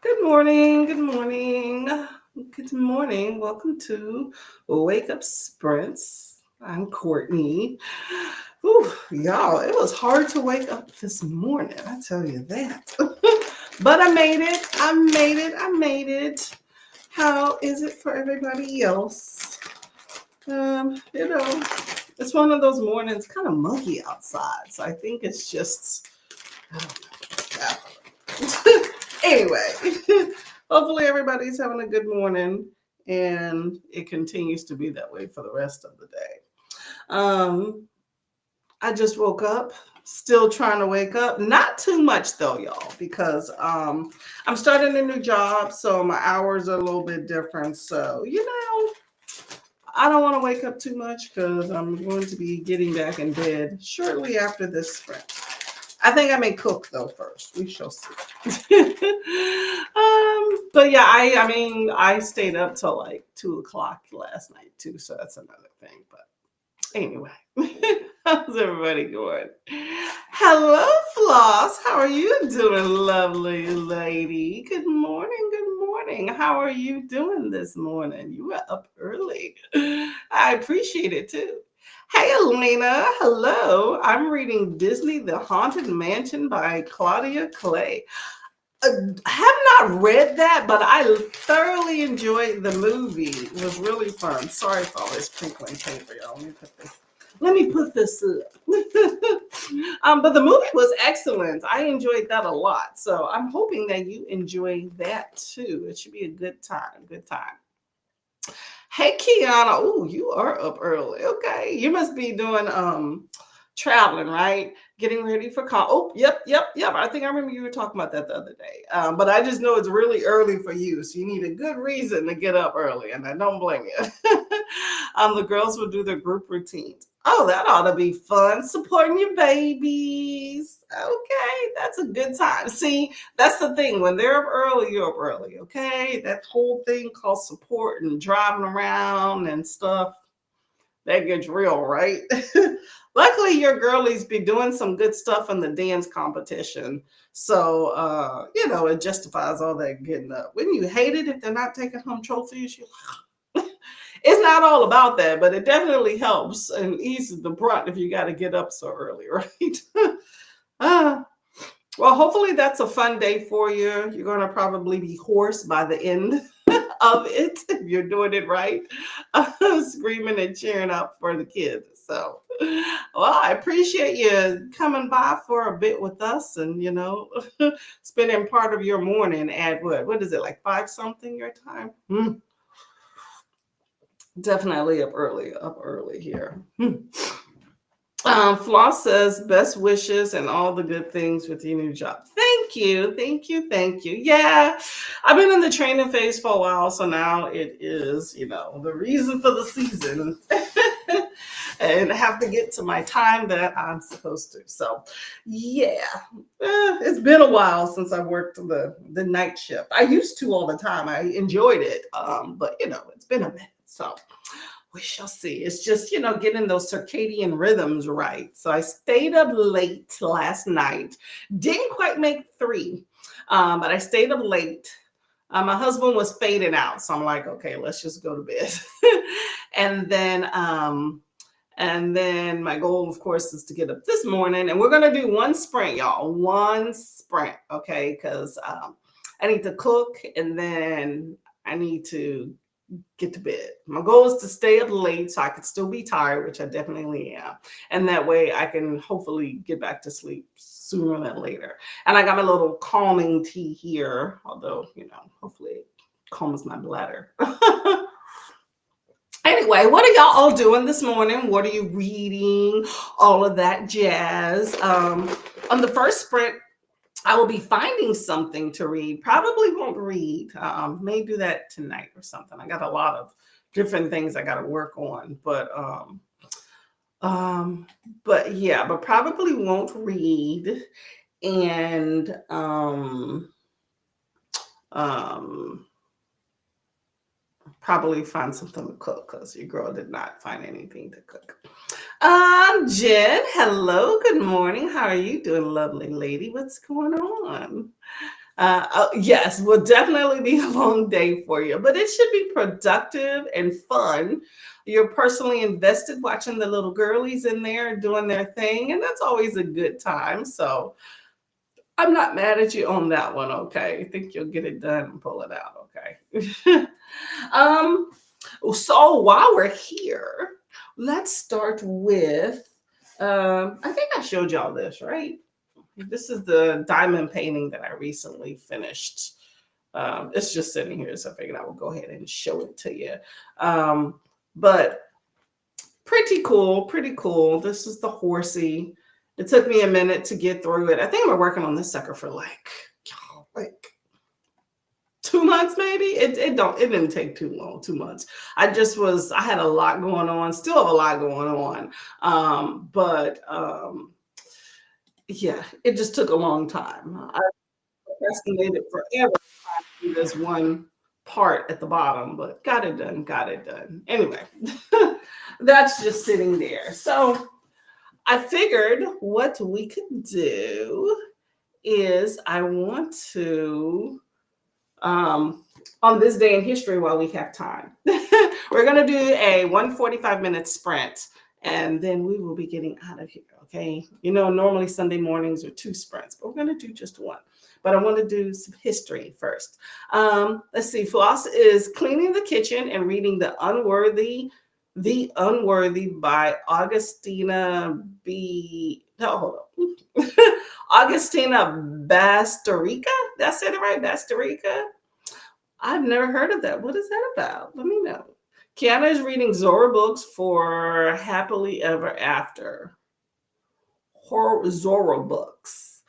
Good morning. Good morning. Good morning. Welcome to Wake Up Sprints. I'm Courtney. Whew, y'all, it was hard to wake up this morning. I tell you that. But I made it. I made it. I made it. How is it for everybody else? You know, it's one of those mornings, kind of muggy outside. So I think it's just, I don't know. Anyway, hopefully everybody's having a good morning and it continues to be that way for the rest of the day. Um, I just woke up, still trying to wake up. Not too much though, y'all, because I'm starting a new job, so my hours are a little bit different. So, I don't want to wake up too much because I'm going to be getting back in bed shortly after this sprint. I think I may cook though first. We shall see. But yeah, I stayed up till like 2 o'clock last night too, so that's another thing. But anyway, how's everybody doing? Hello, Floss. How are you doing, lovely lady? Good morning. Good morning. How are you doing this morning? You were up early. I appreciate it too. Hey, Elena. Hello. I'm reading Disney The Haunted Mansion by Claudia Clay. I have not read that, but I thoroughly enjoyed the movie. It was really fun. Sorry for all this crinkling paper, y'all. Let me put this up. But the movie was excellent. I enjoyed that a lot. So I'm hoping that you enjoy that too. It should be a good time. Good time. Hey, Kiana. Oh, you are up early. Okay. You must be doing traveling, right? Getting ready for call. Oh, yep. I think I remember you were talking about that the other day. But I just know it's really early for you, so you need a good reason to get up early, and I don't blame you. The girls will do their group routines. Oh, that ought to be fun. Supporting your babies. Okay, that's a good time. See, that's the thing. When they're up early, you're up early. Okay, that whole thing called support and driving around and stuff that gets real, right? Luckily, your girlies be doing some good stuff in the dance competition. So, it justifies all that getting up. Wouldn't you hate it if they're not taking home trophies? It's not all about that, but it definitely helps and eases the brunt if you got to get up so early, right? uh, well, hopefully that's a fun day for you. You're going to probably be hoarse by the end of it if you're doing it right, screaming and cheering up for the kids. So, well, I appreciate you coming by for a bit with us and, spending part of your morning at what? What is it, like five something your time? Definitely up early here. Floss says best wishes and all the good things with your new job. Thank you. Yeah, I've been in the training phase for a while, so now it is, the reason for the season. And I have to get to my time that I'm supposed to. So, yeah, it's been a while since I worked the night shift. I used to all the time. I enjoyed it, but it's been a minute. So we shall see. It's just, getting those circadian rhythms right. So I stayed up late last night. Didn't quite make three, but I stayed up late. My husband was fading out. So I'm like, okay, let's just go to bed. and then, and then my goal, of course, is to get up this morning. And we're going to do one sprint, y'all. One sprint, okay? Because I need to cook and then I need to get to bed. My goal is to stay up late so I could still be tired, which I definitely am. And that way I can hopefully get back to sleep sooner than later. And I got my little calming tea here, although, hopefully it calms my bladder. Anyway, what are y'all all doing this morning? What are you reading? All of that jazz. On the first sprint, I will be finding something to read. Probably won't read. May do that tonight or something. I got a lot of different things I got to work on, but yeah, but probably won't read, and um, probably find something to cook because your girl did not find anything to cook. Jen, hello, good morning. How are you doing, lovely lady? What's going on? Yes, will definitely be a long day for you, but it should be productive and fun. You're personally invested watching the little girlies in there doing their thing, and that's always a good time. So I'm not mad at you on that one. Okay, I think you'll get it done and pull it out. Okay. um. So while we're here, let's start with. I think I showed y'all this, right? This is the diamond painting that I recently finished. It's just sitting here, so I figured I would go ahead and show it to you. But pretty cool, pretty cool. This is the horsey. It took me a minute to get through it. I think I'm working on this sucker for like 2 months maybe. It didn't take too long, 2 months. I had a lot going on, still have a lot going on. But yeah, it just took a long time. I procrastinated forever trying to do this one part at the bottom, but got it done, got it done. Anyway, that's just sitting there. So I figured what we could do is I want to on this day in history while we have time. We're going to do a 145-minute sprint and then we will be getting out of here. Okay. You know, normally Sunday mornings are 2 sprints, but we're going to do just 1. But I want to do some history first. Let's see. Floss is cleaning the kitchen and reading The Unworthy by Augustina B. No, hold on. Augustina Basterica. That's it, right? Basterica. I've never heard of that. What is that about? Let me know. Kiana is reading Zora books for Happily Ever After. Zora books.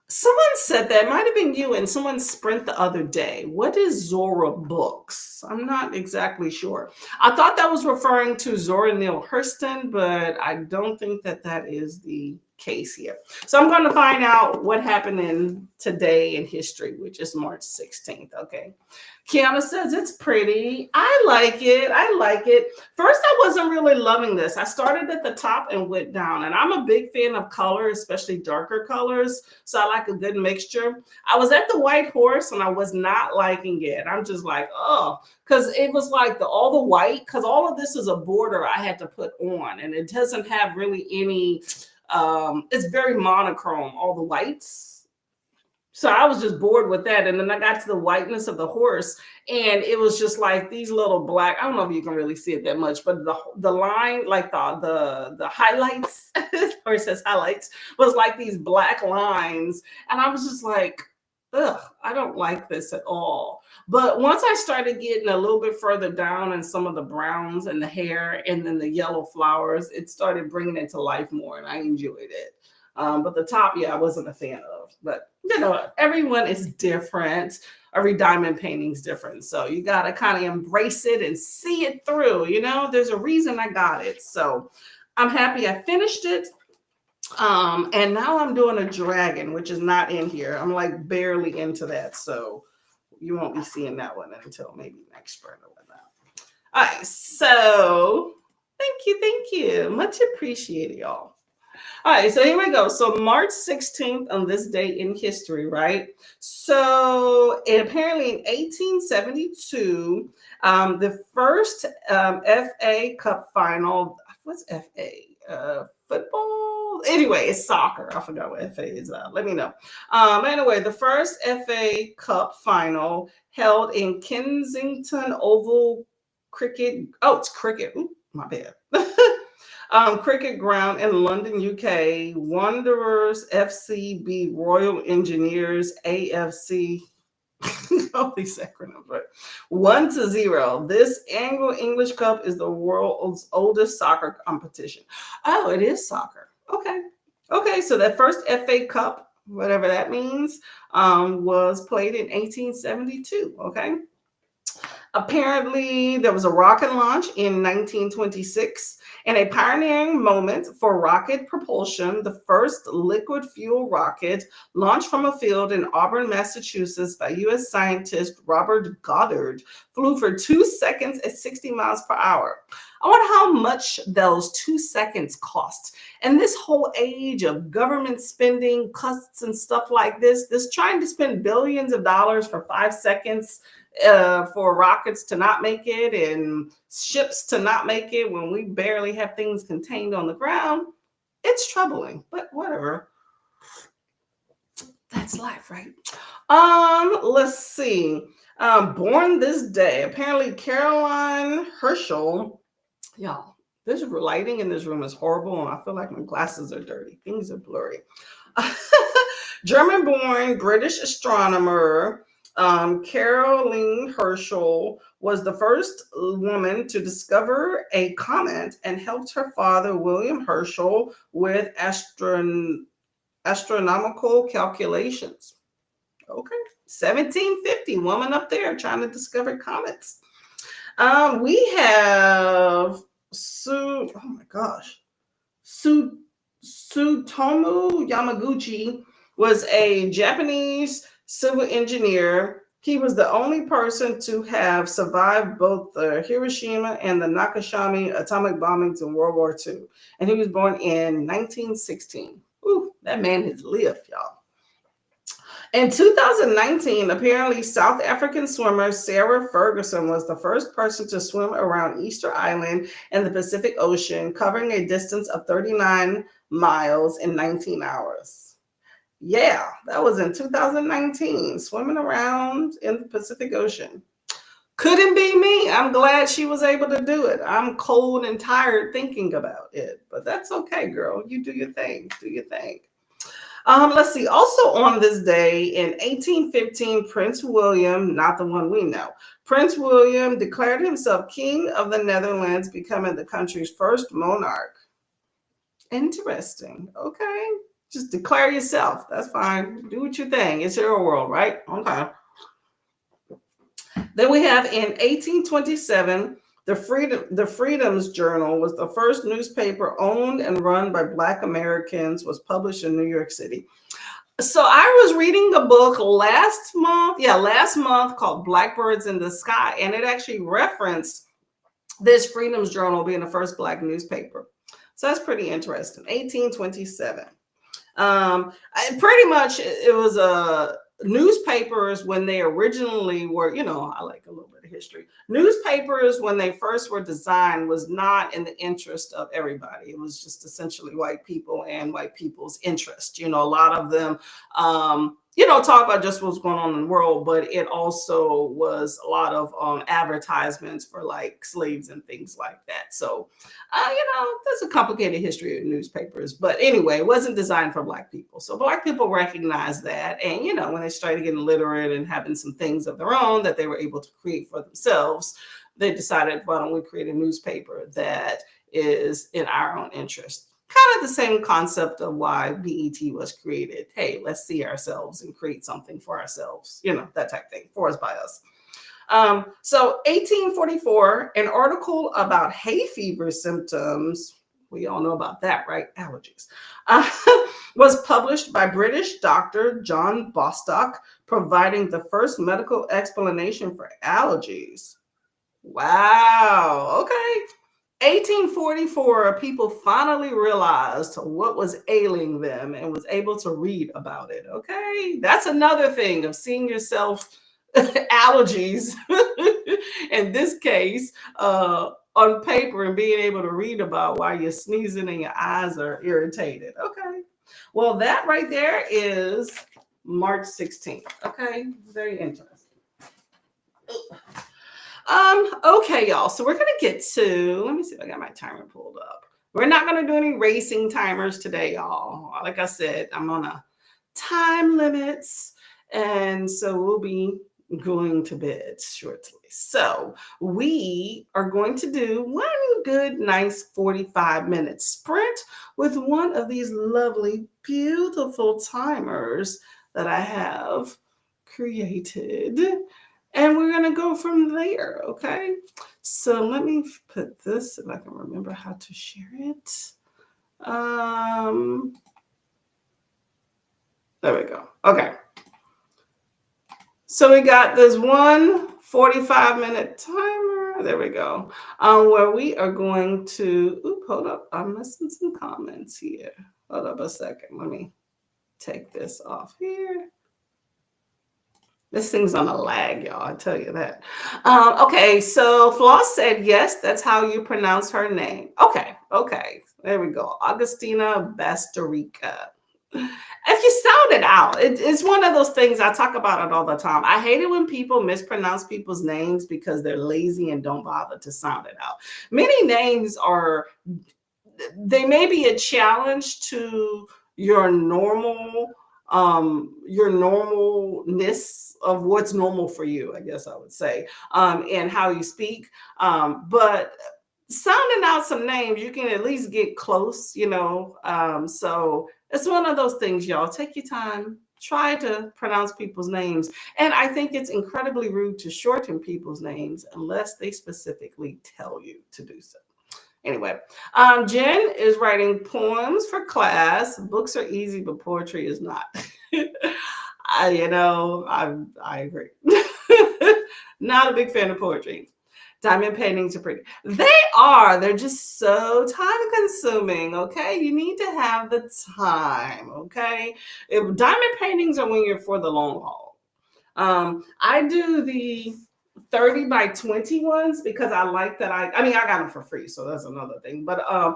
Someone said that, might have been you, and someone sprint the other day. What is Zora books? I'm not exactly sure. I thought that was referring to Zora Neale Hurston, but I don't think that that is the case here. So I'm going to find out what happened in today in history, which is March 16th. Okay. Kiana says it's pretty. I like it. I like it. First, I wasn't really loving this. I started at the top and went down, and I'm a big fan of color, especially darker colors. So I like a good mixture. I was at the White Horse and I was not liking it. I'm just like, oh, because it was like all the white, because all of this is a border I had to put on, and it doesn't have really any, it's very monochrome, all the whites. So I was just bored with that. And then I got to the whiteness of the horse, and it was just like these little black, I don't know if you can really see it that much, but the line, like the highlights, or it says highlights, was like these black lines. And I was just like, ugh, I don't like this at all. But once I started getting a little bit further down and some of the browns and the hair and then the yellow flowers, it started bringing it to life more, and I enjoyed it. But the top, yeah, I wasn't a fan of. But, you know, everyone is different. Every diamond painting is different. So you got to kind of embrace it and see it through. You know, there's a reason I got it. So I'm happy I finished it. And now I'm doing a dragon, which is not in here. I'm like barely into that. So you won't be seeing that one until maybe next spring or whatnot. All right. So thank you. Thank you. Much appreciated, y'all. All right, so here we go. So March 16th on this day in history, right? So apparently in 1872, the first FA Cup final, what's FA? Football? Anyway, it's soccer. I forgot what FA is about. Let me know. Anyway, the first FA Cup final held in Kensington Oval Cricket. Oh, it's cricket. Ooh, my bad. Cricket ground in London, UK. Wanderers FC beat Royal Engineers AFC. All these acronyms, right? 1-0. This annual English Cup is the world's oldest soccer competition. Oh, it is soccer. Okay. Okay, so that first FA Cup, whatever that means, was played in 1872. Okay. Apparently, there was a rocket launch in 1926 and a pioneering moment for rocket propulsion. The first liquid fuel rocket launched from a field in Auburn, Massachusetts by U.S. scientist Robert Goddard flew for 2 seconds at 60 miles per hour. I wonder how much those 2 seconds cost. And this whole age of government spending cuts and stuff like this trying to spend billions of dollars for 5 seconds for rockets to not make it and ships to not make it when we barely have things contained on the ground, it's troubling, but whatever. That's life, right? Let's see. Born this day, apparently Caroline Herschel. Y'all, this lighting in this room is horrible, and I feel like my glasses are dirty. Things are blurry. German born British astronomer Caroline Herschel was the first woman to discover a comet and helped her father, William Herschel, with astronomical calculations. Okay. 1750, woman up there trying to discover comets. We have Tsutomu Yamaguchi was a Japanese civil engineer. He was the only person to have survived both the Hiroshima and the Nagasaki atomic bombings in World War II. And he was born in 1916. Ooh, that man has lived, y'all. In 2019, apparently South African swimmer Sarah Ferguson was the first person to swim around Easter Island in the Pacific Ocean, covering a distance of 39 miles in 19 hours. Yeah, that was in 2019, swimming around in the Pacific Ocean. Couldn't be me. I'm glad she was able to do it. I'm cold and tired thinking about it, but that's okay, girl. You do your thing. Do your thing. Let's see. Also on this day in 1815, Prince William, not the one we know, Prince William declared himself King of the Netherlands, becoming the country's first monarch. Interesting. Okay. Just declare yourself. That's fine. Do what you think. It's your world, right? Okay. Then we have in 1827, the Freedom's Journal was the first newspaper owned and run by Black Americans, was published in New York City. So I was reading a book last month called Blackbirds in the Sky, and it actually referenced this Freedom's Journal being the first Black newspaper. So that's pretty interesting. 1827. Pretty much it was newspapers when they originally were, I like a little bit of history. Newspapers when they first were designed was not in the interest of everybody. It was just essentially white people and white people's interest. A lot of them, talk about just what's going on in the world, but it also was a lot of advertisements for like slaves and things like that. So, there's a complicated history of newspapers, but anyway, it wasn't designed for Black people. So Black people recognized that. And, when they started getting literate and having some things of their own that they were able to create for themselves, they decided, why don't we create a newspaper that is in our own interest? Kind of the same concept of why BET was created. Hey, let's see ourselves and create something for ourselves, that type of thing, for us, by us. So 1844, an article about hay fever symptoms, we all know about that, right? Allergies, was published by British doctor John Bostock, providing the first medical explanation for allergies. Wow, okay. 1844, people finally realized what was ailing them and was able to read about it. Okay, that's another thing of seeing yourself allergies in this case on paper and being able to read about why you're sneezing and your eyes are irritated. Okay, well, that right there is March 16th. Okay, very interesting. Okay, y'all. So we're gonna get to, let me see if I got my timer pulled up. We're not gonna do any racing timers today, y'all. Like I said, I'm on a time limits, and so we'll be going to bed shortly. So we are going to do one good, nice 45-minute sprint with one of these lovely, beautiful timers that I have created. And we're going to go from there, okay? So let me put this, if I can remember how to share it. There we go. Okay. So we got this 1 45-minute timer. There we go. Where we are going to, hold up. I'm missing some comments here. Hold up a second. Let me take this off here. This thing's on a lag, y'all. I tell you that. Okay, so Floss said, yes, that's how you pronounce her name. Okay. There we go. Augustina Bastorica. If you sound it out, it's one of those things. I talk about it all the time. I hate it when people mispronounce people's names because they're lazy and don't bother to sound it out. Many names they may be a challenge to your normalness of what's normal for you, I guess I would say, and how you speak. But sounding out some names, you can at least get close, so it's one of those things, y'all. Take your time, try to pronounce people's names. And I think it's incredibly rude to shorten people's names unless they specifically tell you to do so. Anyway, Jen is writing poems for class. Books are easy, but poetry is not. I agree. Not a big fan of poetry. Diamond paintings are pretty. They are. They're just so time consuming. Okay. You need to have the time. Okay. If diamond paintings are when you're for the long haul. I do the 30 by 20 ones because I like that. I mean, I got them for free, so that's another thing. But I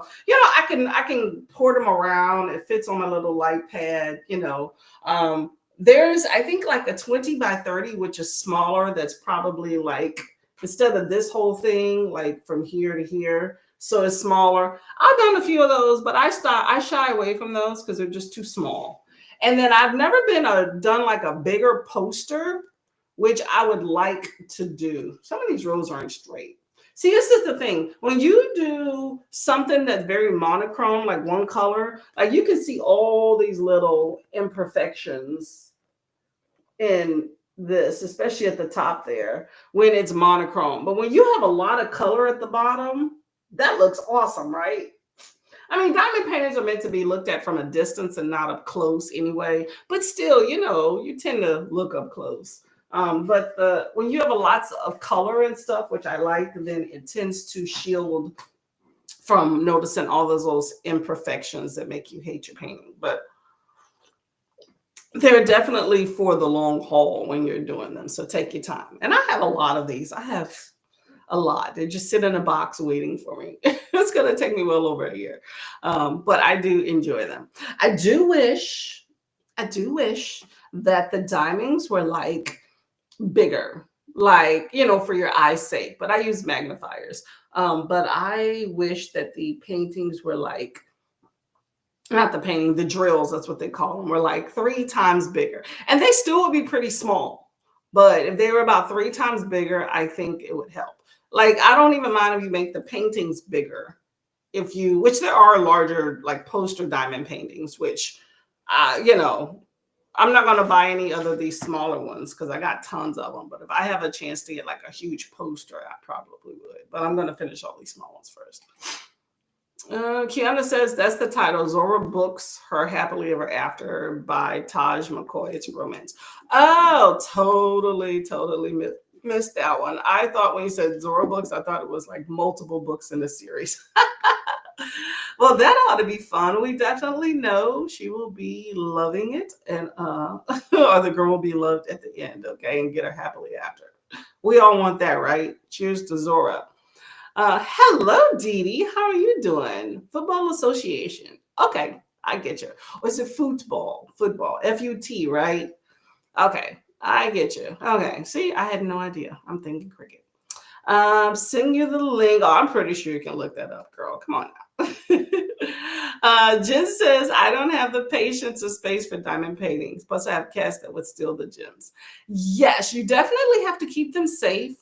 can port them around. It fits on my little light pad. There's, I think, like a 20 by 30, which is smaller. That's probably like, instead of this whole thing, like from here to here, so it's smaller. I've done a few of those, but I shy away from those because they're just too small. And then I've never done like a bigger poster, which I would like to do. Some of these rows aren't straight. See, this is the thing. When you do something that's very monochrome, like one color, like you can see all these little imperfections in this, especially at the top there, when it's monochrome. But when you have a lot of color at the bottom, that looks awesome, right? I mean, diamond paintings are meant to be looked at from a distance and not up close anyway. But still, you tend to look up close. But when you have lots of color and stuff, which I like, then it tends to shield from noticing all those imperfections that make you hate your painting. But they're definitely for the long haul when you're doing them. So take your time. And I have a lot of these. I have a lot. They just sit in a box waiting for me. It's going to take me well over a year. But I do enjoy them. I do wish that the diamonds were like bigger, like, for your eye's sake, but I use magnifiers. But I wish that the paintings were like, not the painting, the drills, that's what they call them, were like 3 times bigger. And they still would be pretty small. But if they were about 3 times bigger, I think it would help. Like, I don't even mind if you make the paintings bigger. Which there are larger, like poster diamond paintings, which, I'm not going to buy any other of these smaller ones because I got tons of them. But if I have a chance to get like a huge poster, I probably would. But I'm going to finish all these small ones first. Kiana says that's the title. Zora Books, Her Happily Ever After by Taj McCoy. It's romance. Oh, totally missed that one. I thought when you said Zora Books, I thought it was like multiple books in the series. Well, that ought to be fun. We definitely know she will be loving it, and or the girl will be loved at the end, okay, and get her happily after. We all want that, right? Cheers to Zora. Hello, Dee Dee. How are you doing? Football Association. Okay, I get you. Or is it football? Football. F-U-T, right? Okay, I get you. Okay, see, I had no idea. I'm thinking cricket. Send you the link. Oh, I'm pretty sure you can look that up, girl. Come on now. Jen says, I don't have the patience or space for diamond paintings. Plus, I have cats that would steal the gems. Yes, you definitely have to keep them safe.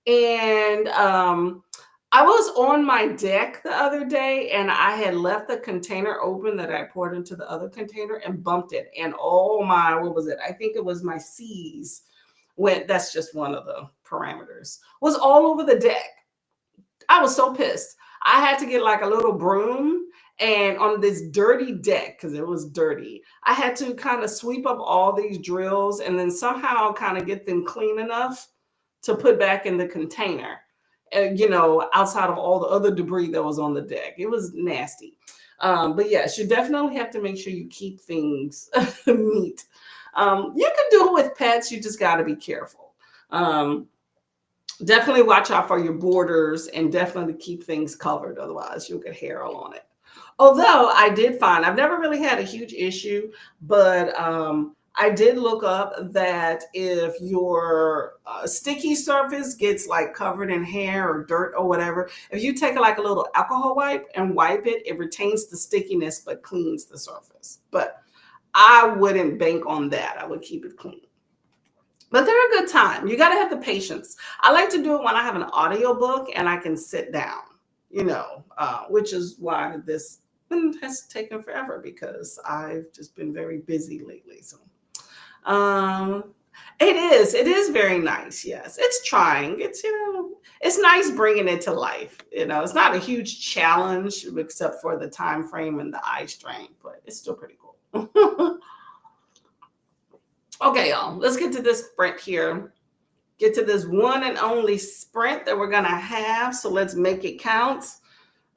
And I was on my deck the other day and I had left the container open that I poured into the other container and bumped it. And what was it? I think it was my C's When that's just one of the parameters, was all over the deck. I was so pissed. I had to get like a little broom, and on this dirty deck, because it was dirty, I had to kind of sweep up all these drills and then somehow kind of get them clean enough to put back in the container, outside of all the other debris that was on the deck. It was nasty. But yes, you definitely have to make sure you keep things neat. You can do it with pets, you just got to be careful. Definitely watch out for your borders and definitely keep things covered. Otherwise, you'll get hair all on it. Although I did find, I've never really had a huge issue, but I did look up that if your sticky surface gets like covered in hair or dirt or whatever, if you take like a little alcohol wipe and wipe it, it retains the stickiness but cleans the surface. But I wouldn't bank on that. I would keep it clean. But they're a good time. You got to have the patience. I like to do it when I have an audiobook and I can sit down, which is why this one has taken forever because I've just been very busy lately. So it is very nice. Yes, it's trying. It's nice bringing it to life. It's not a huge challenge except for the time frame and the eye strain, but it's still pretty cool. Okay, y'all, let's get to this sprint here. Get to this one and only sprint that we're going to have. So let's make it count.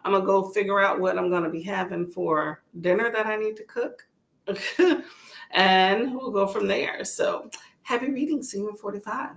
I'm going to go figure out what I'm going to be having for dinner that I need to cook. And we'll go from there. So happy reading. See you in 45.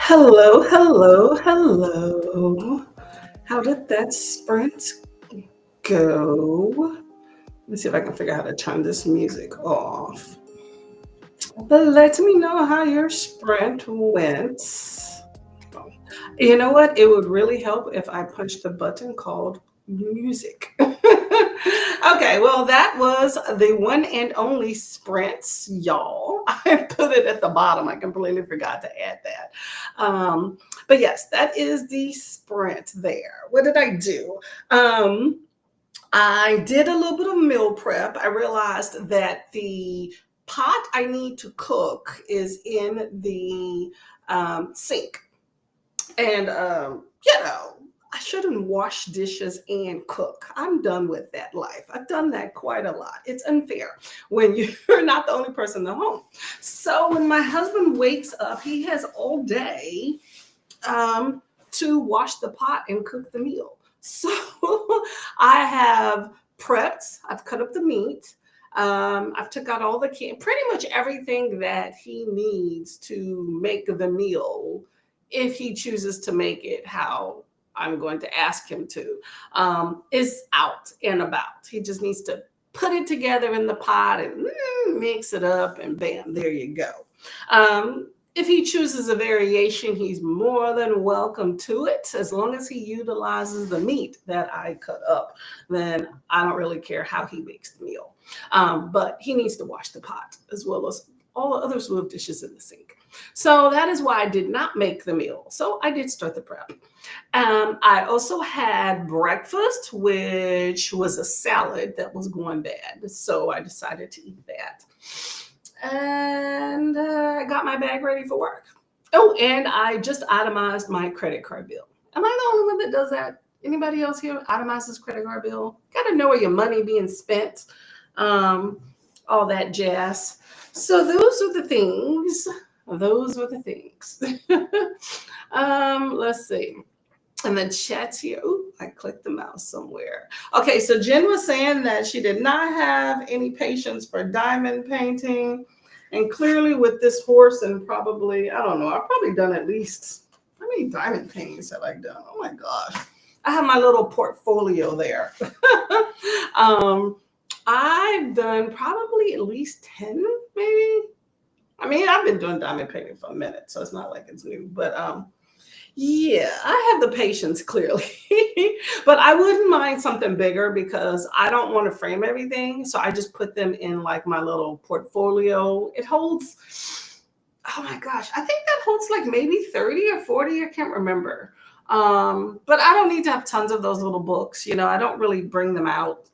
Hello, hello, hello. How did that sprint go? Let me see if I can figure out how to turn this music off. But let me know how your sprint went. You know what? It would really help if I punched the button called music. Okay, well, that was the one and only sprints, y'all. I put it at the bottom. I completely forgot to add that. But yes, that is the sprint there. What did I do? I did a little bit of meal prep. I realized that the pot I need to cook is in the sink. And, I shouldn't wash dishes and cook. I'm done with that life. I've done that quite a lot. It's unfair when you're not the only person in the home. So when my husband wakes up, he has all day to wash the pot and cook the meal. So I have prepped, I've cut up the meat. I've took out all the pretty much everything that he needs to make the meal if he chooses to make it how I'm going to ask him to, is out and about. He just needs to put it together in the pot and mix it up, and bam, there you go. If he chooses a variation, he's more than welcome to it. As long as he utilizes the meat that I cut up, then I don't really care how he makes the meal. But he needs to wash the pot as well as all the other slew of dishes in the sink. So that is why I did not make the meal. So I did start the prep. I also had breakfast, which was a salad that was going bad. So I decided to eat that. And I got my bag ready for work. Oh, and I just itemized my credit card bill. Am I the only one that does that? Anybody else here itemizes credit card bill? Got to know where your money being spent, all that jazz. So those are the things. Those were the things. Let's see. And the chat's here. Ooh, I clicked the mouse somewhere. Okay, so Jen was saying that she did not have any patience for diamond painting. And clearly with this horse and probably, I don't know, I've probably done at least, how many diamond paintings have I done? Oh my gosh. I have my little portfolio there. I've done probably at least 10, maybe. I mean, I've been doing diamond painting for a minute, so it's not like it's new. But yeah, I have the patience clearly. But I wouldn't mind something bigger because I don't want to frame everything. So I just put them in like my little portfolio. It holds, oh my gosh, I think that holds like maybe 30 or 40. I can't remember. But I don't need to have tons of those little books. I don't really bring them out.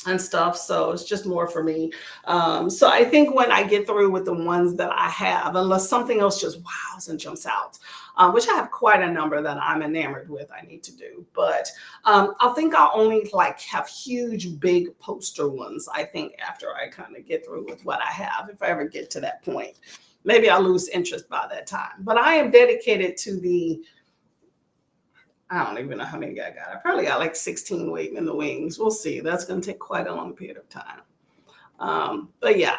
And stuff. So it's just more for me. So I think when I get through with the ones that I have, unless something else just wows and jumps out, which I have quite a number that I'm enamored with, I need to do. But I think I'll only like have huge, big poster ones, I think, after I kind of get through with what I have, if I ever get to that point. Maybe I'll lose interest by that time. But I am dedicated to I don't even know how many I got. I probably got like 16 waiting in the wings. We'll see. That's going to take quite a long period of time. But yeah,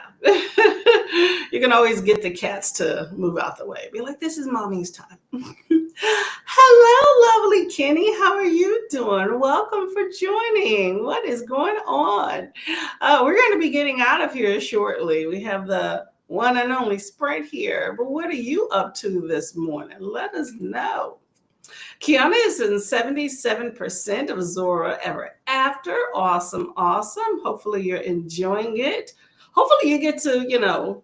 you can always get the cats to move out the way. Be like, this is mommy's time. Hello, lovely Kenny. How are you doing? Welcome for joining. What is going on? We're going to be getting out of here shortly. We have the one and only Sprint here. But what are you up to this morning? Let us know. Kiana is in 77% of Zora Ever After. Awesome, awesome. Hopefully you're enjoying it. Hopefully you get to,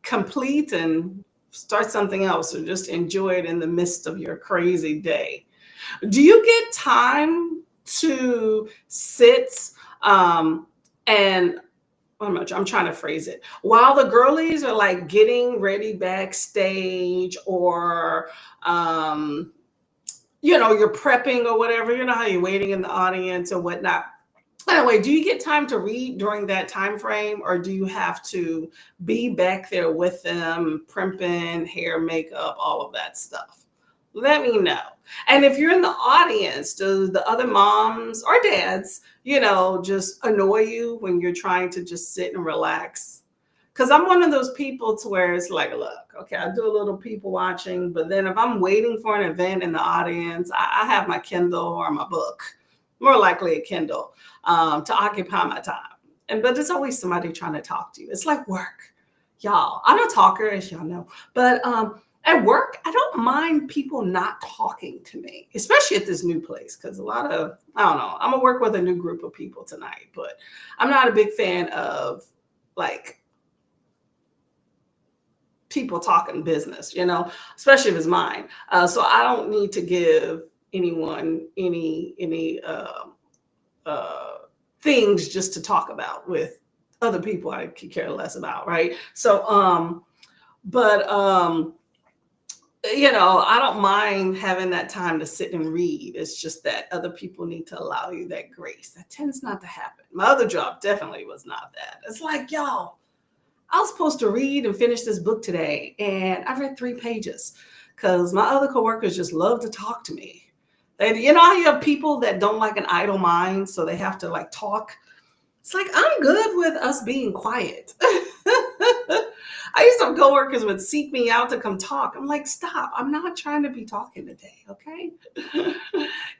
complete and start something else or just enjoy it in the midst of your crazy day. Do you get time to sit and I'm trying to phrase it. While the girlies are like getting ready backstage or you're prepping or whatever, how you're waiting in the audience or whatnot. Anyway, do you get time to read during that time frame, or do you have to be back there with them, primping, hair, makeup, all of that stuff? Let me know. And if you're in the audience, do the other moms or dads, just annoy you when you're trying to just sit and relax? Because I'm one of those people to where it's like, look, okay, I do a little people watching, but then if I'm waiting for an event in the audience, I have my Kindle or my book, more likely a Kindle, to occupy my time. But there's always somebody trying to talk to you. It's like work, y'all. I'm a talker, as y'all know, but at work, I don't mind people not talking to me, especially at this new place, because a lot of, I don't know, I'm gonna work with a new group of people tonight, but I'm not a big fan of like people talking business, especially if it's mine. So I don't need to give anyone any things just to talk about with other people I could care less about, right? So but I don't mind having that time to sit and read. It's just that other people need to allow you that grace. That tends not to happen. My other job definitely was not that. It's like, y'all, I was supposed to read and finish this book today, and I read 3 pages because my other coworkers just love to talk to me. And how you have people that don't like an idle mind, so they have to like talk. It's like, I'm good with us being quiet. I used to have coworkers would seek me out to come talk. I'm like, stop. I'm not trying to be talking today, okay?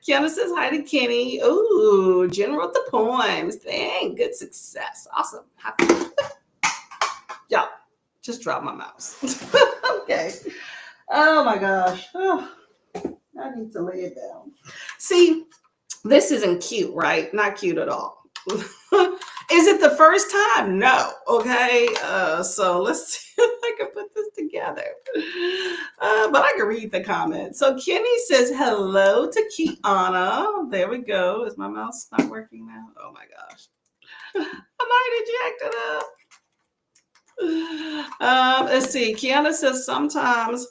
Kiana says hi to Kenny. Ooh, Jen wrote the poems. Dang, good success. Awesome. Happy. Yeah, just drop my mouse. Okay. Oh my gosh. Oh, I need to lay it down. See, this isn't cute, right? Not cute at all. Is it the first time? No. Okay. So let's see if I can put this together. But I can read the comments. So Kenny says hello to Kiana. There we go. Is my mouse not working now? Oh my gosh. I might eject it up. Let's see. Kiana says sometimes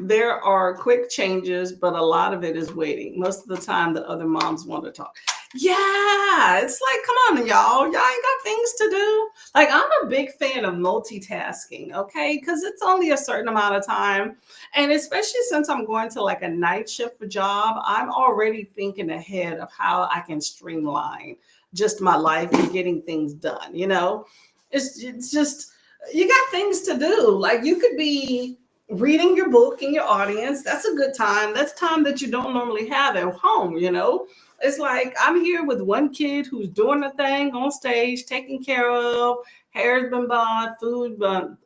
there are quick changes, but a lot of it is waiting. Most of the time, the other moms want to talk. Yeah, it's like, come on, y'all. Y'all ain't got things to do. Like, I'm a big fan of multitasking, okay? Because it's only a certain amount of time. And especially since I'm going to like a night shift job, I'm already thinking ahead of how I can streamline just my life and getting things done, It's just, you got things to do. Like, you could be reading your book in your audience. That's a good time. That's time that you don't normally have at home, It's like I'm here with one kid who's doing the thing on stage, taken care of, hair's been bought, food's been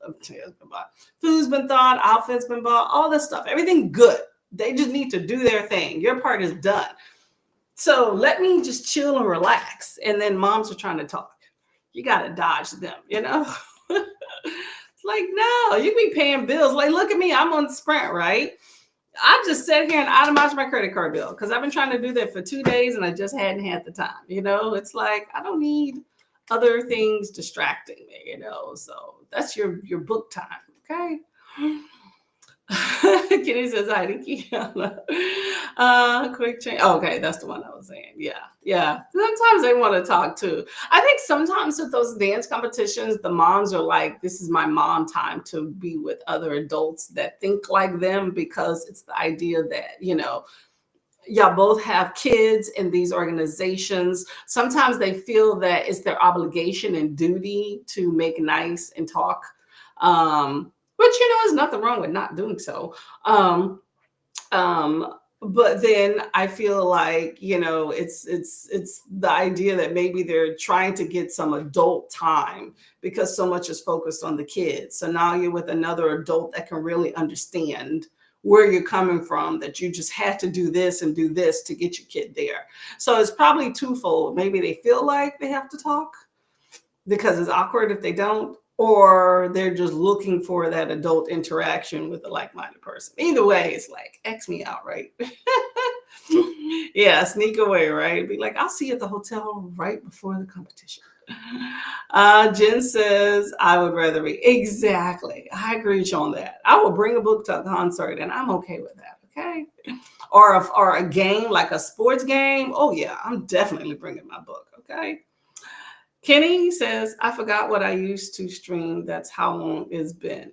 thought, outfits been bought, all this stuff. Everything good. They just need to do their thing. Your part is done. So let me just chill and relax. And then moms are trying to talk. You got to dodge them, It's like, no, you be paying bills. Like, look at me. I'm on Sprint, right? I just sat here and itemized my credit card bill because I've been trying to do that for 2 days and I just hadn't had the time. It's like I don't need other things distracting me. So that's your book time, okay? Kitty says hi to Kiana. Quick change. Oh, okay, that's the one I was saying. Yeah. Sometimes they want to talk too. I think sometimes with those dance competitions, the moms are like, this is my mom time to be with other adults that think like them, because it's the idea that, y'all both have kids in these organizations. Sometimes they feel that it's their obligation and duty to make nice and talk. But there's nothing wrong with not doing so. But then I feel like, it's the idea that maybe they're trying to get some adult time because so much is focused on the kids. So now you're with another adult that can really understand where you're coming from, that you just had to do this and do this to get your kid there. So it's probably twofold. Maybe they feel like they have to talk because it's awkward if they don't, or they're just looking for that adult interaction with a like-minded person. Either way, it's like, X me out, right? Yeah, sneak away, right? Be like, I'll see you at the hotel right before the competition. Jen says, I would rather read. Exactly. I agree with you on that. I will bring a book to a concert and I'm okay with that, okay? Or a game, like a sports game. Oh yeah, I'm definitely bringing my book, okay? Kenny says, I forgot what I used to stream. That's how long it's been.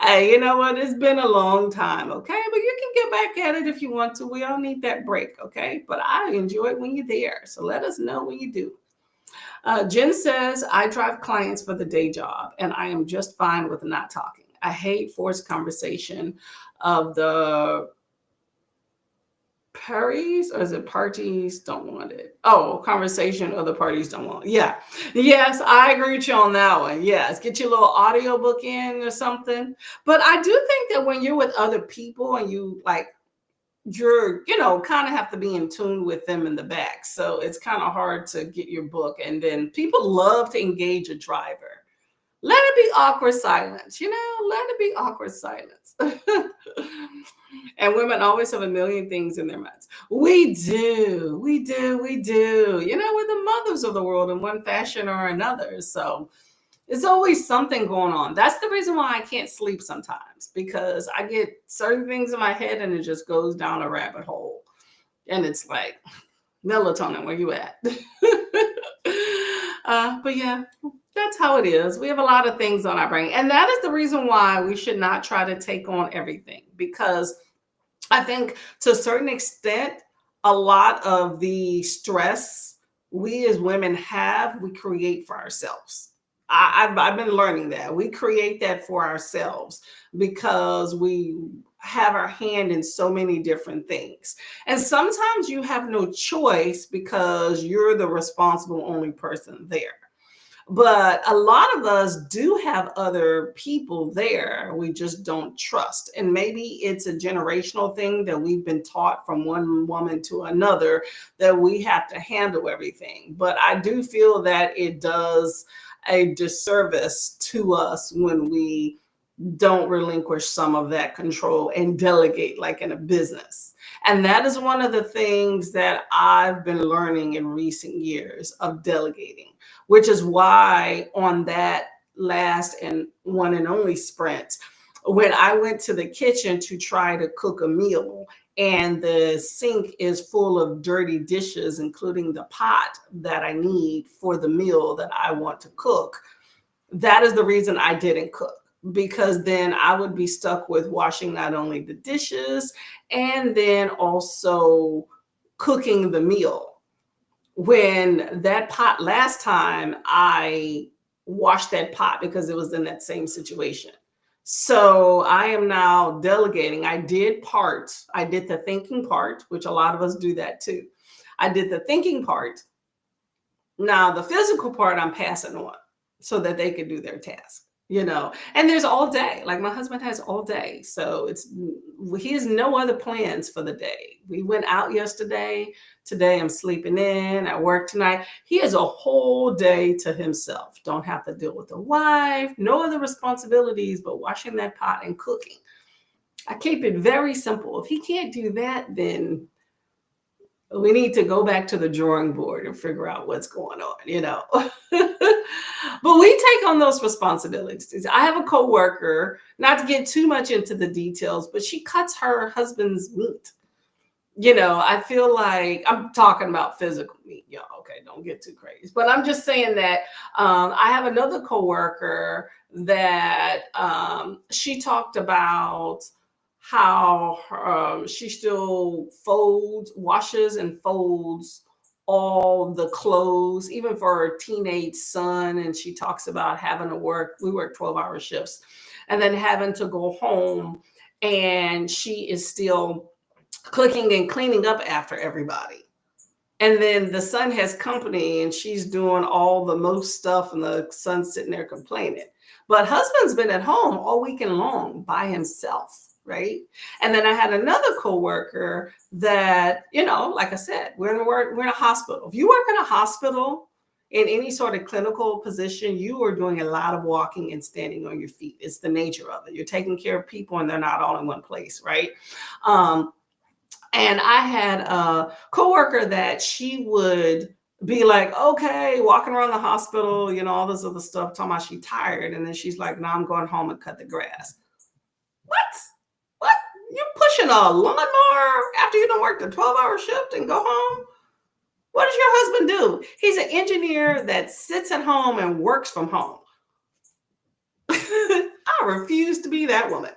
Hey, you know what? It's been a long time, okay? But you can get back at it if you want to. We all need that break, okay? But I enjoy it when you're there. So let us know when you do. Jen says, I drive clients for the day job and I am just fine with not talking. I hate forced conversation of the parties, or is it parties don't want it? Oh, conversation of the parties don't want it. Yeah. Yes, I agree with you on that one. Yes, get your little audiobook in or something. But I do think that when you're with other people and you like, kind of have to be in tune with them in the back. So it's kind of hard to get your book. And then people love to engage a driver. Let it be awkward silence, let it be awkward silence. And women always have a million things in their minds. We do, we do, we do. We're the mothers of the world in one fashion or another. So it's always something going on. That's the reason why I can't sleep sometimes, because I get certain things in my head and it just goes down a rabbit hole. And it's like, melatonin, where you at? But yeah, that's how it is. We have a lot of things on our brain. And that is the reason why we should not try to take on everything, because I think to a certain extent, a lot of the stress we as women have, we create for ourselves. I've been learning that we create that for ourselves because we have our hand in so many different things. And sometimes you have no choice because you're the responsible only person there. But a lot of us do have other people there we just don't trust. And maybe it's a generational thing that we've been taught from one woman to another that we have to handle everything. But I do feel that it does a disservice to us when we don't relinquish some of that control and delegate like in a business. And that is one of the things that I've been learning in recent years of delegating, which is why on that last and one and only sprint, when I went to the kitchen to try to cook a meal and the sink is full of dirty dishes, including the pot that I need for the meal that I want to cook, that is the reason I didn't cook, because then I would be stuck with washing not only the dishes and then also cooking the meal. When that pot last time, I washed that pot because it was in that same situation. So I am now delegating. I did the thinking part, which a lot of us do that too. I did the thinking part. Now the physical part I'm passing on so that they could do their task, and there's all day. Like my husband has all day. So he has no other plans for the day. We went out yesterday. Today I'm sleeping in. I work tonight. He has a whole day to himself. Don't have to deal with the wife, no other responsibilities but washing that pot and cooking. I keep it very simple. If he can't do that, then we need to go back to the drawing board and figure out what's going on. But we take on those responsibilities. I have a coworker, not to get too much into the details, but she cuts her husband's meat. I feel like I'm talking about physical meat, y'all. Okay, don't get too crazy. But I'm just saying that I have another coworker that she talked about how she still washes and folds all the clothes, even for her teenage son. And she talks about having to we work 12-hour shifts, and then having to go home, and she is still cooking and cleaning up after everybody. And then the son has company and she's doing all the most stuff and the son's sitting there complaining. But husband's been at home all weekend long by himself, right? And then I had another coworker that, like I said, we're in a hospital. If you work in a hospital in any sort of clinical position, you are doing a lot of walking and standing on your feet. It's the nature of it. You're taking care of people and they're not all in one place, right? And I had a coworker that she would be like, okay, walking around the hospital, all this other stuff, talking about she's tired. And then she's like, no, I'm going home and cut the grass. What? You pushing a lawnmower after you done worked a 12-hour shift and go home? What does your husband do? He's an engineer that sits at home and works from home. I refuse to be that woman.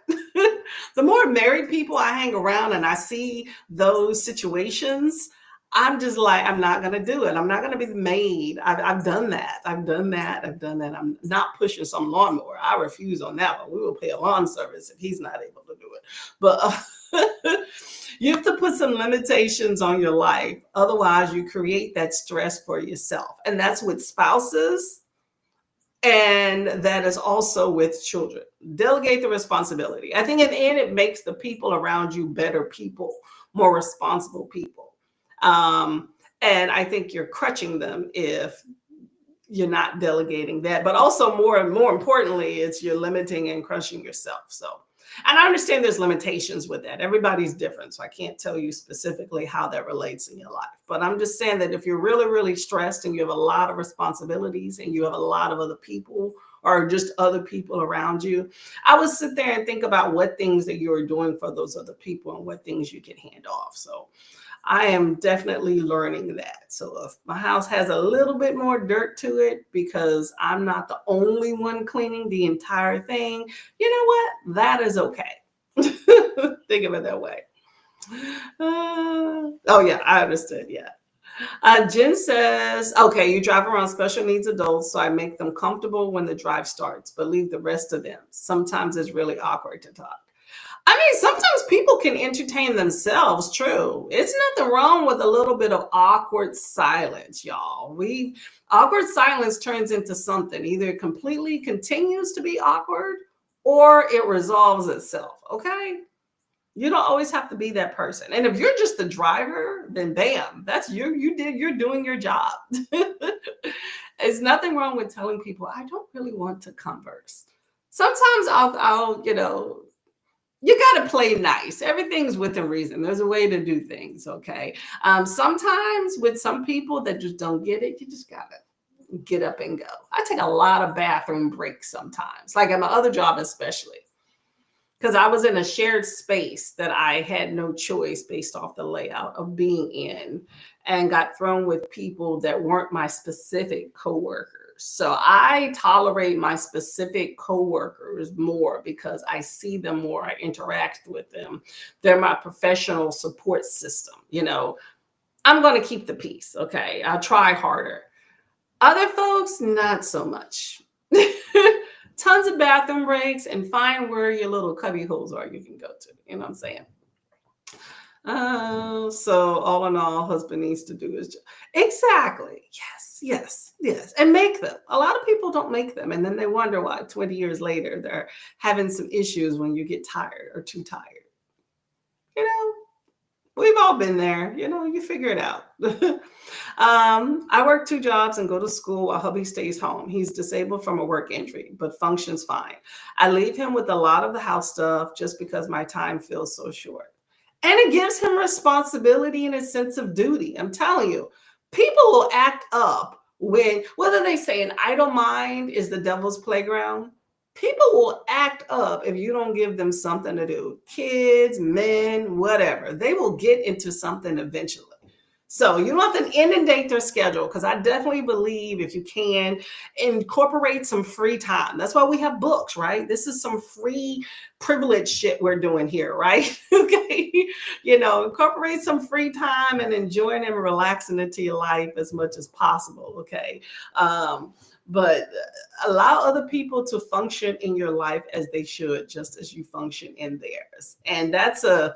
The more married people I hang around and I see those situations, I'm just like, I'm not going to do it. I'm not going to be the maid. I've done that. I've done that. I've done that. I'm not pushing some lawnmower. I refuse on that one. We will pay a lawn service if he's not able to do it. But you have to put some limitations on your life. Otherwise, you create that stress for yourself. And that's with spouses. And that is also with children. Delegate the responsibility. I think in the end, it makes the people around you better people, more responsible people. Um, and I think you're crutching them if you're not delegating that. But also, more and more importantly, it's you're limiting and crushing yourself. So, and I understand there's limitations with that. Everybody's different. So I can't tell you specifically how that relates in your life. But I'm just saying that if you're really, really stressed and you have a lot of responsibilities and you have a lot of other people or just other people around you, I would sit there and think about what things that you're doing for those other people and what things you can hand off. So I am definitely learning that. So if my house has a little bit more dirt to it because I'm not the only one cleaning the entire thing, you know what? That is okay. Think of it that way. Oh, yeah, I understood. Yeah. Jen says, okay, you drive around special needs adults, so I make them comfortable when the drive starts, but leave the rest of them. Sometimes it's really awkward to talk. I mean, sometimes people can entertain themselves, true. It's nothing wrong with a little bit of awkward silence, y'all. Awkward silence turns into something. Either it completely continues to be awkward or it resolves itself, okay? You don't always have to be that person. And if you're just the driver, then bam, that's you're doing your job. There's nothing wrong with telling people, I don't really want to converse. Sometimes I'll you got to play nice. Everything's within reason. There's a way to do things, okay? Sometimes with some people that just don't get it, you just got to get up and go. I take a lot of bathroom breaks sometimes, like at my other job, especially because I was in a shared space that I had no choice based off the layout of being in and got thrown with people that weren't my specific coworkers. So I tolerate my specific coworkers more because I see them more, I interact with them. They're my professional support system. I'm going to keep the peace. Okay. I'll try harder. Other folks, not so much. Tons of bathroom breaks and find where your little cubby holes are you can go to. You know what I'm saying? So all in all, husband needs to do his job. Exactly. Yes. And make them. A lot of people don't make them. And then they wonder why 20 years later they're having some issues when you get tired or too tired. We've all been there. You figure it out. I work 2 jobs and go to school while hubby stays home. He's disabled from a work injury, but functions fine. I leave him with a lot of the house stuff just because my time feels so short. And it gives him responsibility and a sense of duty. I'm telling you, people will act up whether they say an idle mind is the devil's playground. People will act up if you don't give them something to do. Kids, men, whatever. They will get into something eventually. So you don't have to inundate their schedule because I definitely believe if you can incorporate some free time. That's why we have books, right? This is some free privilege shit we're doing here, right? Okay. Incorporate some free time and enjoying and relaxing into your life as much as possible. Okay. But allow other people to function in your life as they should, just as you function in theirs. And it's an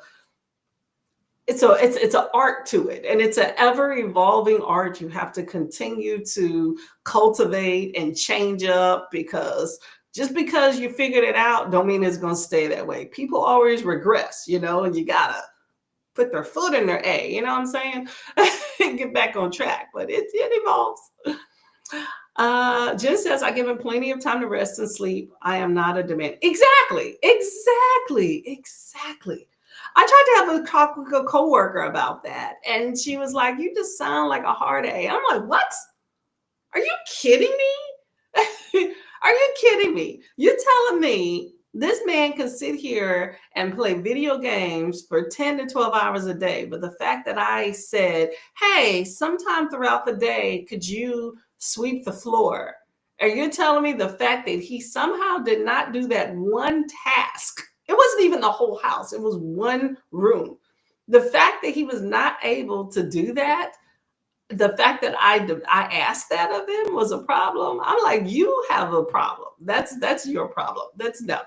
art to it, and it's an ever evolving art. You have to continue to cultivate and change up because just because you figured it out don't mean it's going to stay that way. People always regress, and you gotta put their foot in their A, you know what I'm saying? Get back on track, but it evolves. Jen says, I give him plenty of time to rest and sleep. I am not a demand. Exactly. I tried to have a talk with a coworker about that. And she was like, you just sound like a hard A. I'm like, what? Are you kidding me? Are you kidding me? You're telling me this man can sit here and play video games for 10 to 12 hours a day. But the fact that I said, hey, sometime throughout the day, could you sweep the floor? Are you telling me the fact that he somehow did not do that one task? It wasn't even the whole house. It was one room. The fact that he was not able to do that, the fact that I asked that of him was a problem. I'm like, you have a problem. That's your problem. That's no.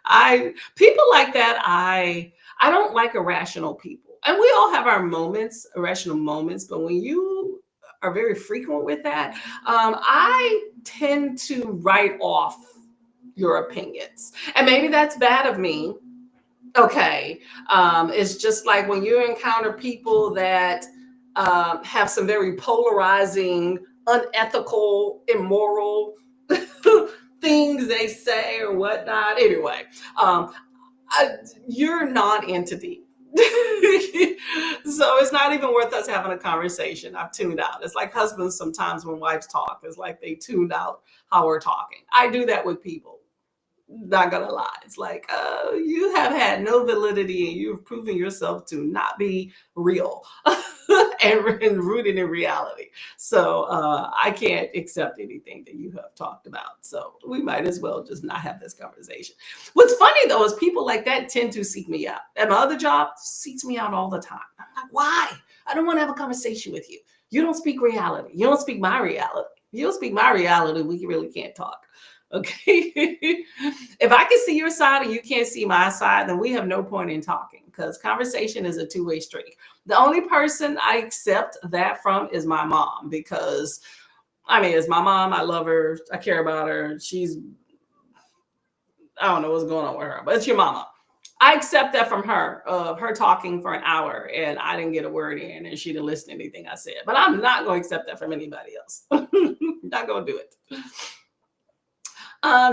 I people like that. I don't like irrational people, and we all have our moments, irrational moments. But when you are very frequent with that, I tend to write off your opinions, and maybe that's bad of me. Okay. It's just like when you encounter people that have some very polarizing, unethical, immoral things they say or whatnot. Anyway, um, I, you're a non-entity. So it's not even worth us having a conversation. I've tuned out. It's like husbands sometimes when wives talk, it's like they tuned out how we're talking. I do that with people, not gonna lie. It's like you have had no validity and you've proven yourself to not be real and rooted in reality. So I can't accept anything that you have talked about. So we might as well just not have this conversation. What's funny though is people like that tend to seek me out. At my other job, seeks me out all the time. I'm like, why? I don't want to have a conversation with you. You don't speak reality. You don't speak my reality. You don't speak my reality. We really can't talk. Okay. If I can see your side and you can't see my side, then we have no point in talking because conversation is a two-way street. The only person I accept that from is my mom because, I mean, it's my mom. I love her. I care about her. I don't know what's going on with her, but it's your mama. I accept that from her, of her talking for an hour and I didn't get a word in and she didn't listen to anything I said. But I'm not going to accept that from anybody else. Not going to do it.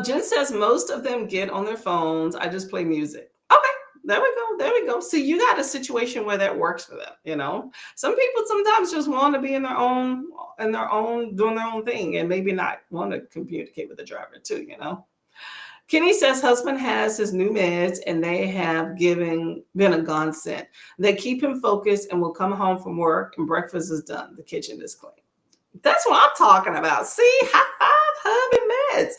Jen says most of them get on their phones. I just play music. Okay, there we go. There we go. See, you got a situation where that works for them. You know, some people sometimes just want to be doing their own thing, and maybe not want to communicate with the driver too. You know. Kenny says husband has his new meds and they have been a godsend. They keep him focused and will come home from work and breakfast is done. The kitchen is clean. That's what I'm talking about. See, high five, hub, and meds.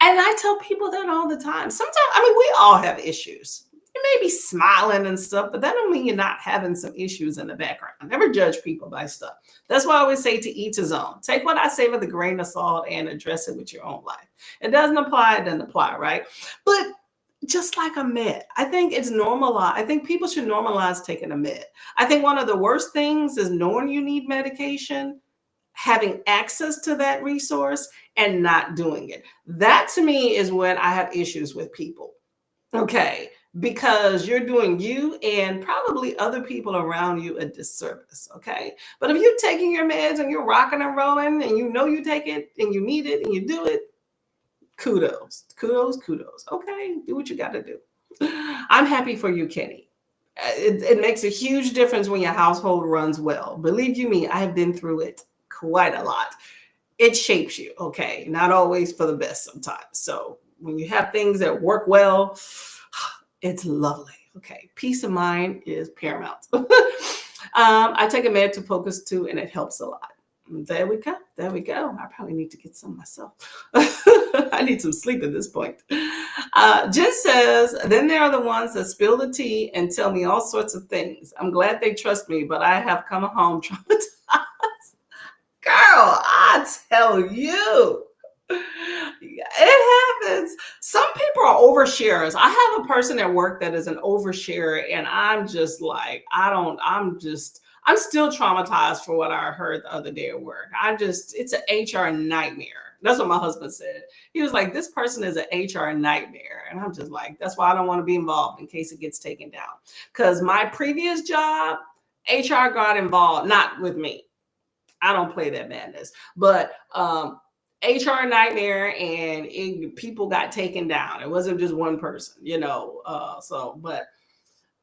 And I tell people that all the time. Sometimes, I mean, we all have issues. You may be smiling and stuff, but that don't mean you're not having some issues in the background. Never judge people by stuff. That's why I always say to each his own. Take what I say with a grain of salt and address it with your own life. It doesn't apply, it doesn't apply, right? But just like a med, I think it's normalized. I think people should normalize taking a med. I think one of the worst things is knowing you need medication, having access to that resource and not doing it. That to me is when I have issues with people. Okay. Because you're doing you and probably other people around you a disservice. Okay. But if you're taking your meds and you're rocking and rolling and you know you take it and you need it and you do it, kudos. Okay. Do what you got to do. I'm happy for you, Kenny. It makes a huge difference when your household runs well. Believe you me, I have been through it quite a lot. It shapes you, okay? Not always for the best sometimes. So when you have things that work well, it's lovely. Okay, peace of mind is paramount. I take a med to focus too, and it helps a lot. There we go. I probably need to get some myself. I need some sleep at this point. Jen says, then there are the ones that spill the tea and tell me all sorts of things. I'm glad they trust me, but I have come home traumatized. Girl, I tell you, it happens. Some people are oversharers. I have a person at work that is an oversharer, and I'm just like, I'm still traumatized for what I heard the other day at work. It's an HR nightmare. That's what my husband said. He was like, this person is an HR nightmare. And I'm just like, that's why I don't want to be involved in case it gets taken down. Because my previous job, HR got involved, not with me. I don't play that madness, but HR nightmare and people got taken down. It wasn't just one person, you know. But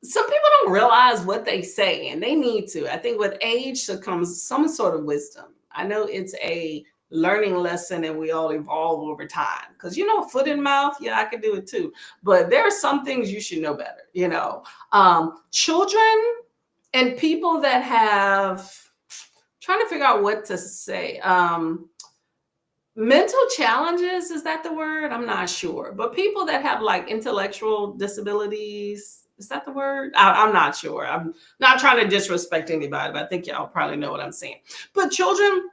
some people don't realize what they say and they need to. I think with age comes some sort of wisdom. I know it's a learning lesson and we all evolve over time because, you know, foot in mouth. Yeah, I can do it too. But there are some things you should know better, you know. Children and people that have, trying to figure out what to say. Mental challenges, is that the word? I'm not sure. But people that have like intellectual disabilities, Is that the word? I'm not sure. I'm not trying to disrespect anybody, but I think y'all probably know what I'm saying. But children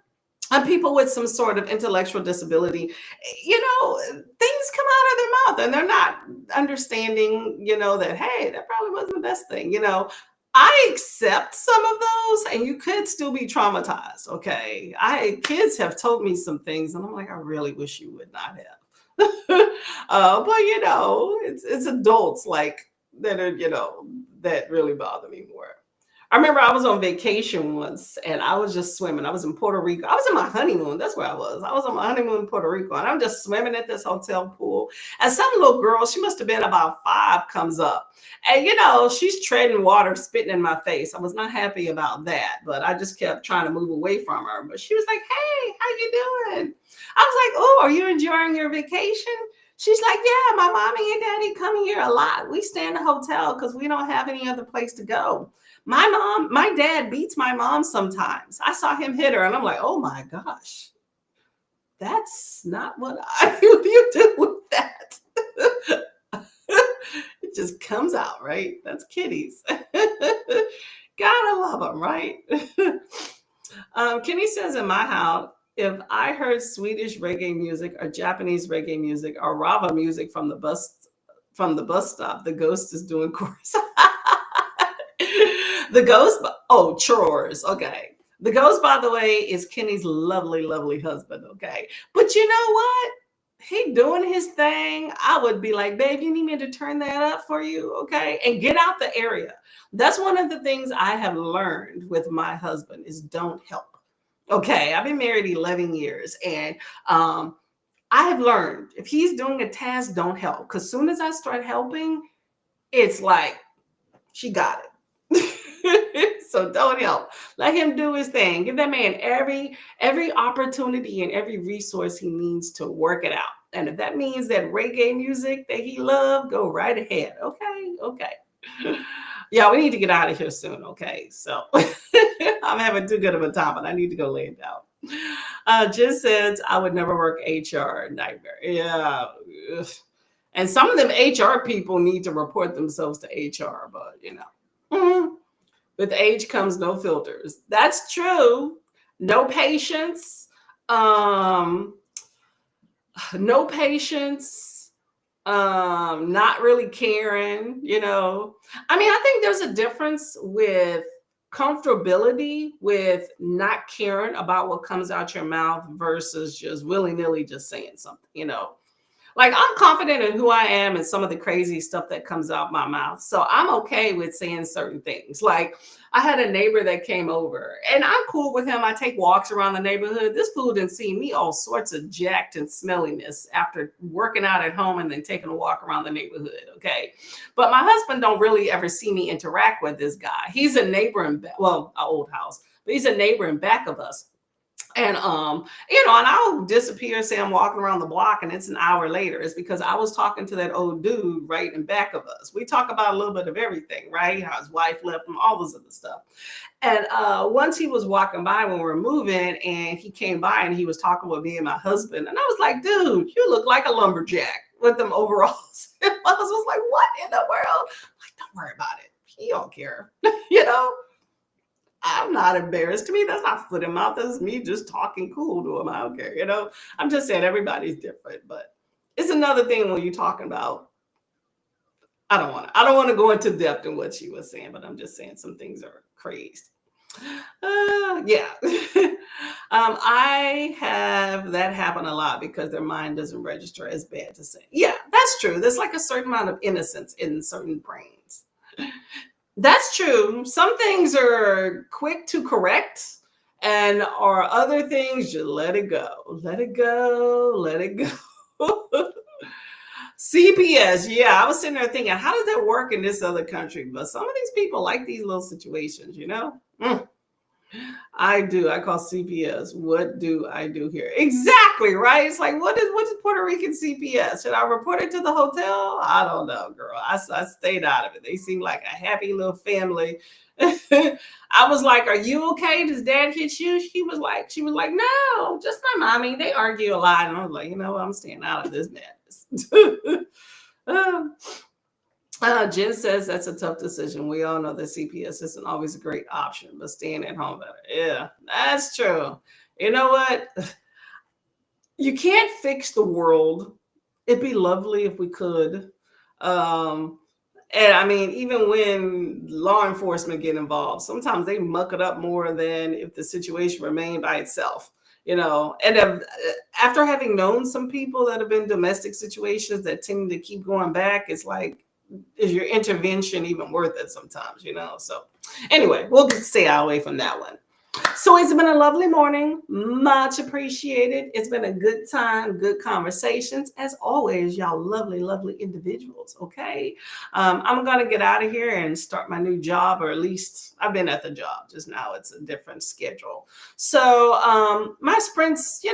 and people with some sort of intellectual disability, things come out of their mouth and they're not understanding, that, hey, that probably wasn't the best thing. I accept some of those, and you could still be traumatized. Okay. Kids have told me some things, and I'm like, I really wish you would not have. But it's adults like that are, that really bother me more. I remember I was on vacation once and I was just swimming. I was in Puerto Rico. I was in my honeymoon. That's where I was. I was on my honeymoon in Puerto Rico and I'm just swimming at this hotel pool. And some little girl, she must have been about 5, comes up. And she's treading water, spitting in my face. I was not happy about that, but I just kept trying to move away from her. But she was like, "Hey, how you doing?" I was like, "Oh, are you enjoying your vacation?" She's like, "Yeah, my mommy and daddy come here a lot. We stay in a hotel because we don't have any other place to go. My dad beats my mom sometimes. I saw him hit her and I'm like, oh my gosh, that's not what what do you do with that?" It just comes out, right? That's kitties. Gotta love them, right? Kenny says in my house, if I heard Swedish reggae music or Japanese reggae music or Rava music from the bus stop, the ghost is doing chorus. The ghost, chores. Okay. The ghost, by the way, is Kenny's lovely, lovely husband. Okay. But you know what? He doing his thing. I would be like, babe, you need me to turn that up for you. Okay. And get out the area. That's one of the things I have learned with my husband is don't help. Okay. I've been married 11 years and, I have learned if he's doing a task, don't help. Because soon as I start helping, it's like, she got it. So don't help. Let him do his thing. Give that man every opportunity and every resource he needs to work it out. And if that means that reggae music that he loved, go right ahead. Okay. Yeah, we need to get out of here soon. Okay. So I'm having too good of a time, but I need to go lay it down. Just says I would never work HR. Nightmare. Yeah. Ugh. And some of them HR people need to report themselves to HR, but with age comes no filters. That's true. No patience. No patience. Not really caring, I mean, I think there's a difference with comfortability with not caring about what comes out your mouth versus just willy-nilly just saying something. Like I'm confident in who I am and some of the crazy stuff that comes out my mouth. So I'm okay with saying certain things. Like I had a neighbor that came over and I'm cool with him. I take walks around the neighborhood. This fool didn't see me all sorts of jacked and smelliness after working out at home and then taking a walk around the neighborhood. Okay. But my husband don't really ever see me interact with this guy. He's a neighbor an old house, but he's a neighbor in back of us. And and I'll disappear, say I'm walking around the block, and it's an hour later. It's because I was talking to that old dude right in back of us. We talk about a little bit of everything, right? How his wife left him, all this other stuff. And once he was walking by when we were moving, and he came by and he was talking with me and my husband, and I was like, dude, you look like a lumberjack with them overalls. And my husband was like, what in the world? I'm like, don't worry about it. He don't care, I'm not embarrassed. To me, that's not foot in mouth. That's me just talking cool to him. I don't care. I'm just saying everybody's different, but it's another thing when you're talking about. I don't want to go into depth in what she was saying, but I'm just saying some things are crazy. Yeah. I have that happen a lot because their mind doesn't register as bad to say. Yeah, that's true. There's like a certain amount of innocence in certain brains. That's true. Some things are quick to correct, and or other things just let it go. Let it go. Let it go. CPS. Yeah, I was sitting there thinking, how does that work in this other country? But some of these people like these little situations, I do. I call CPS. What do I do here? Exactly, right? It's like, what is Puerto Rican CPS? Should I report it to the hotel? I don't know, girl. I stayed out of it. They seem like a happy little family. I was like, are you okay? Does dad hit you? She was like, no, just my mommy. They argue a lot. And I was like, I'm staying out of this madness. Jen says that's a tough decision. We all know that CPS isn't always a great option, but staying at home better. Yeah, that's true. You know what? You can't fix the world. It'd be lovely if we could. Um, and I mean, even when law enforcement get involved, sometimes they muck it up more than if the situation remained by itself. And after having known some people that have been domestic situations that tend to keep going back, it's like, is your intervention even worth it sometimes? So anyway, we'll just stay away from that one. So it's been a lovely morning. Much appreciated. It's been a good time, good conversations. As always, y'all lovely, lovely individuals. Okay. I'm going to get out of here and start my new job, or at least I've been at the job. Just now it's a different schedule. So my sprints,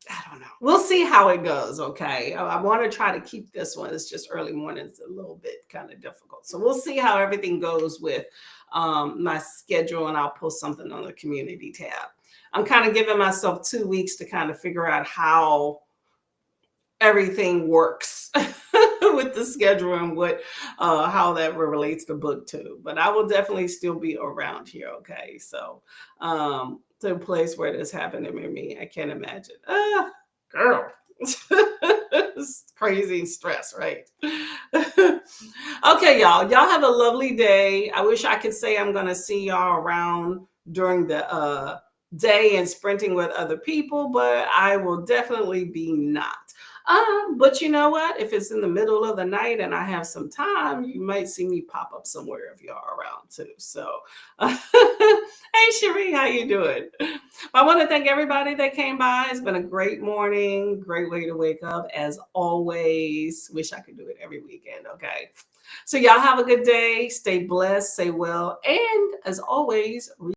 I don't know. We'll see how it goes. Okay. I want to try to keep this one. It's just early morning. It's a little bit kind of difficult. So we'll see how everything goes with my schedule, and I'll post something on the community tab. I'm kind of giving myself 2 weeks to kind of figure out how everything works with the schedule and how that relates to book two. But I will definitely still be around here. Okay. So to a place where this happened to me, I can't imagine. Girl. It's crazy stress, right? Okay, y'all have a lovely day. I wish I could say I'm going to see y'all around during the day and sprinting with other people, but I will definitely be not. But you know what? If it's in the middle of the night and I have some time, you might see me pop up somewhere if y'all are around too. So, hey Cherie, how you doing? I want to thank everybody that came by. It's been a great morning, great way to wake up. As always, wish I could do it every weekend. Okay. So y'all have a good day. Stay blessed, stay well, and as always,